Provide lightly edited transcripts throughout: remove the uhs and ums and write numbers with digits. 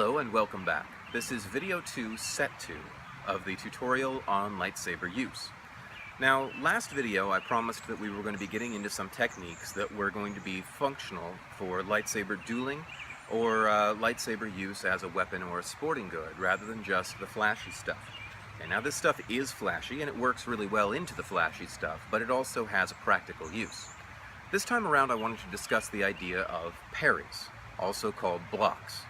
Hello and welcome back. This is video 2, set 2 of the tutorial on lightsaber use. Now, last video I promised that we were going to be getting into some techniques that were going to be functional for lightsaber dueling or lightsaber use as a weapon or a sporting good rather than just the flashy stuff. Okay, now this stuff is flashy and it works really well into the flashy stuff, but it also has a practical use. This time around I wanted to discuss the idea of parries, also called blocks.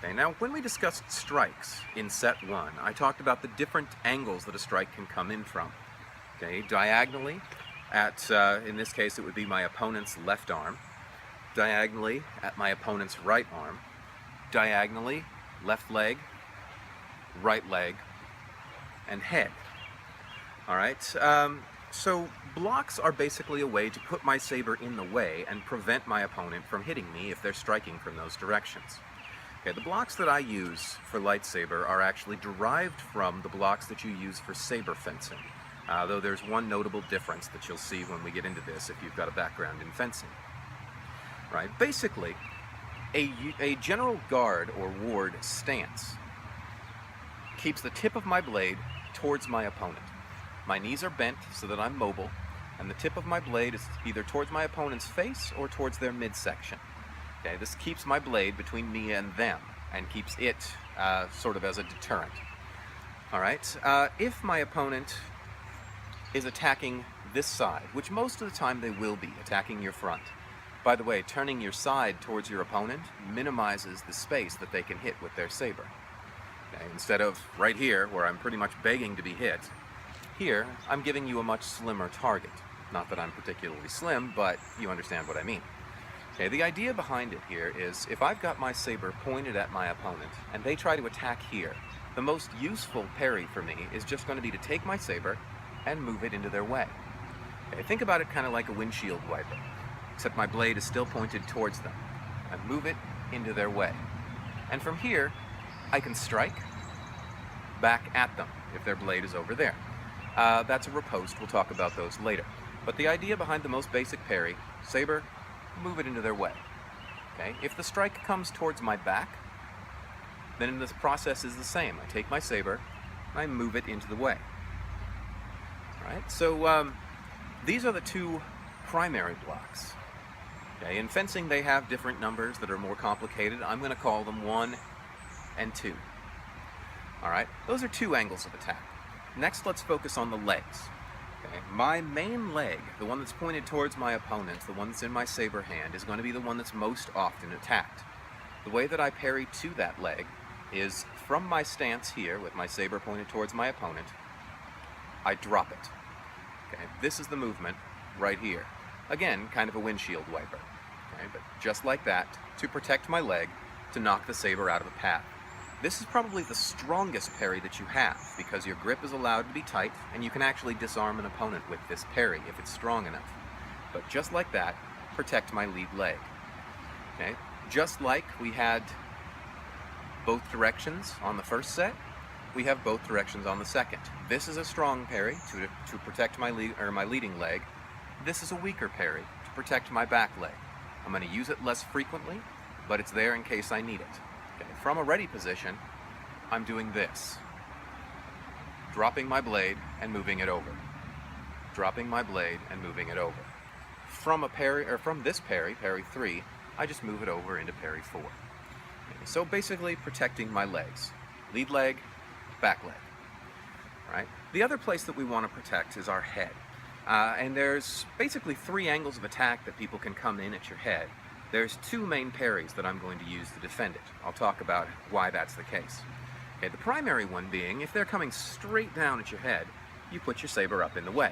Okay, now when we discussed strikes in set 1, I talked about the different angles that a strike can come in from. Okay, diagonally at, in this case it would be my opponent's left arm, diagonally at my opponent's right arm, diagonally left leg, right leg, and head. Alright, so blocks are basically a way to put my saber in the way and prevent my opponent from hitting me if they're striking from those directions. Okay, the blocks that I use for lightsaber are actually derived from the blocks that you use for saber fencing, though there's one notable difference that you'll see when we get into this if you've got a background in fencing. Right, basically, a general guard or ward stance keeps the tip of my blade towards my opponent. My knees are bent so that I'm mobile, and the tip of my blade is either towards my opponent's face or towards their midsection. Okay, this keeps my blade between me and them, and keeps it sort of as a deterrent. Alright, if my opponent is attacking this side, which most of the time they will be, attacking your front. By the way, turning your side towards your opponent minimizes the space that they can hit with their saber. Okay, instead of right here, where I'm pretty much begging to be hit, here I'm giving you a much slimmer target. Not that I'm particularly slim, but you understand what I mean. Okay, the idea behind it here is if I've got my saber pointed at my opponent and they try to attack here, the most useful parry for me is just going to be to take my saber and move it into their way. Okay, think about it kind of like a windshield wiper, except my blade is still pointed towards them. I move it into their way. And from here, I can strike back at them if their blade is over there. That's a riposte, we'll talk about those later. But the idea behind the most basic parry, saber, move it into their way. Okay? If the strike comes towards my back, then this process is the same. I take my saber, and I move it into the way. Alright, so these are the two primary blocks. Okay? In fencing they have different numbers that are more complicated. I'm going to call them 1 and 2. Alright, those are two angles of attack. Next let's focus on the legs. Okay. My main leg, the one that's pointed towards my opponent, the one that's in my saber hand, is going to be the one that's most often attacked. The way that I parry to that leg is from my stance here, with my saber pointed towards my opponent, I drop it. Okay. This is the movement right here. Again, kind of a windshield wiper. Okay. But just like that, to protect my leg, to knock the saber out of the path. This is probably the strongest parry that you have, because your grip is allowed to be tight, and you can actually disarm an opponent with this parry if it's strong enough. But just like that, protect my lead leg. Okay? Just like we had both directions on the first set, we have both directions on the second. This is a strong parry to protect my leading leg. This is a weaker parry to protect my back leg. I'm going to use it less frequently, but it's there in case I need it. Okay, from a ready position, I'm doing this. Dropping my blade and moving it over. Dropping my blade and moving it over. From a parry, or from this parry, parry 3, I just move it over into parry 4. Okay, so basically protecting my legs. Lead leg, back leg. Right? The other place that we want to protect is our head. And there's basically 3 angles of attack that people can come in at your head. There's 2 main parries that I'm going to use to defend it. I'll talk about why that's the case. Okay, the primary one being, if they're coming straight down at your head, you put your saber up in the way.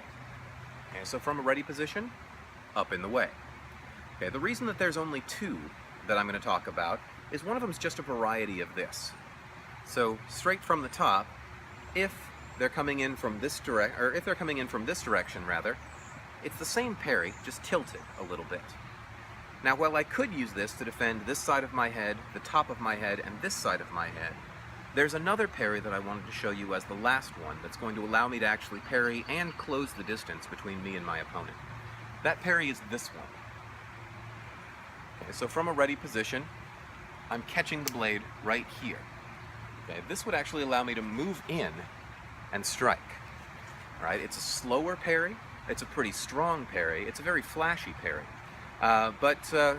Okay, so from a ready position, up in the way. Okay, the reason that there's only 2 that I'm going to talk about is one of them is just a variety of this. So straight from the top, if they're coming in from this direction rather, it's the same parry, just tilted a little bit. Now, while I could use this to defend this side of my head, the top of my head, and this side of my head, there's another parry that I wanted to show you as the last one that's going to allow me to actually parry and close the distance between me and my opponent. That parry is this one. Okay, so from a ready position, I'm catching the blade right here. Okay, this would actually allow me to move in and strike. All right, it's a slower parry. It's a pretty strong parry. It's a very flashy parry.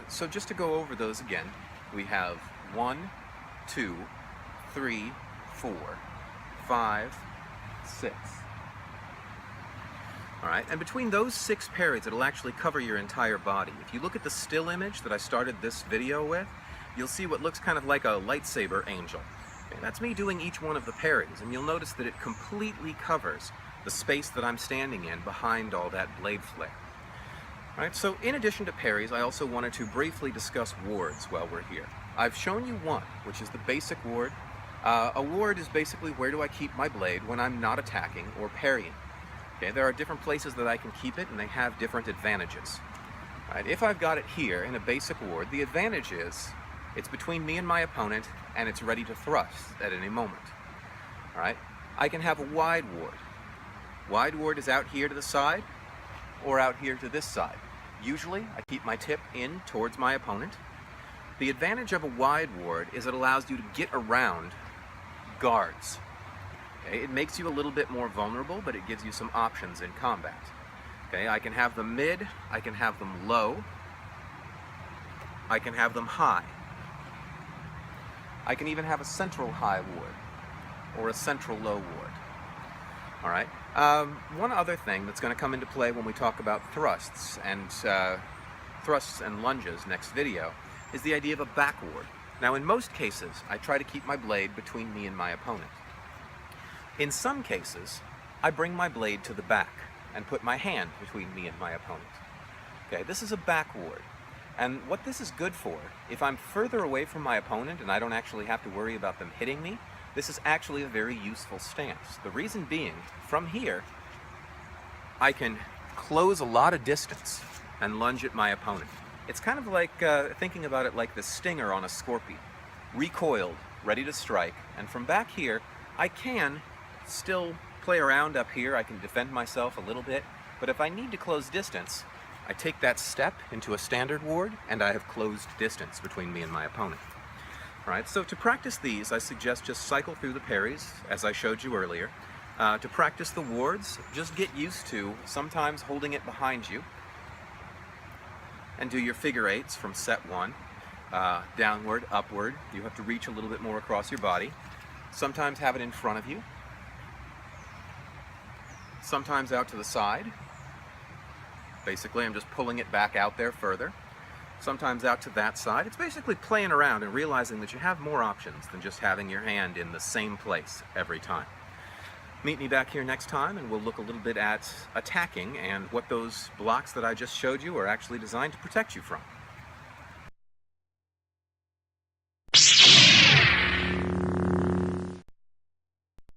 So just to go over those again, we have 1, 2, 3, 4, 5, 6. All right, and between those 6 parries, it'll actually cover your entire body. If you look at the still image that I started this video with, you'll see what looks kind of like a lightsaber angel. Okay, that's me doing each one of the parries, and you'll notice that it completely covers the space that I'm standing in behind all that blade flare. All right, so in addition to parries, I also wanted to briefly discuss wards while we're here. I've shown you one, which is the basic ward. A ward is basically where do I keep my blade when I'm not attacking or parrying. Okay, there are different places that I can keep it, and they have different advantages. All right, if I've got it here in a basic ward, the advantage is it's between me and my opponent, and it's ready to thrust at any moment. All right, I can have a wide ward. Wide ward is out here to the side, or out here to this side. Usually, I keep my tip in towards my opponent. The advantage of a wide ward is it allows you to get around guards. Okay, it makes you a little bit more vulnerable, but it gives you some options in combat. Okay, I can have them mid, I can have them low, I can have them high. I can even have a central high ward, or a central low ward. All right. One other thing that's going to come into play when we talk about thrusts and lunges next video is the idea of a back ward. Now, in most cases, I try to keep my blade between me and my opponent. In some cases, I bring my blade to the back and put my hand between me and my opponent. Okay, this is a back ward. And what this is good for, if I'm further away from my opponent and I don't actually have to worry about them hitting me, this is actually a very useful stance. The reason being, from here, I can close a lot of distance and lunge at my opponent. It's kind of like thinking about it like the stinger on a scorpion. Recoiled, ready to strike, and from back here, I can still play around up here. I can defend myself a little bit, but if I need to close distance, I take that step into a standard ward, and I have closed distance between me and my opponent. All right, so to practice these, I suggest just cycle through the parries, as I showed you earlier. To practice the wards, just get used to sometimes holding it behind you, and do your figure eights from set 1, downward, upward. You have to reach a little bit more across your body. Sometimes have it in front of you. Sometimes out to the side. Basically, I'm just pulling it back out there further. Sometimes out to that side. It's basically playing around and realizing that you have more options than just having your hand in the same place every time. Meet me back here next time, and we'll look a little bit at attacking and what those blocks that I just showed you are actually designed to protect you from.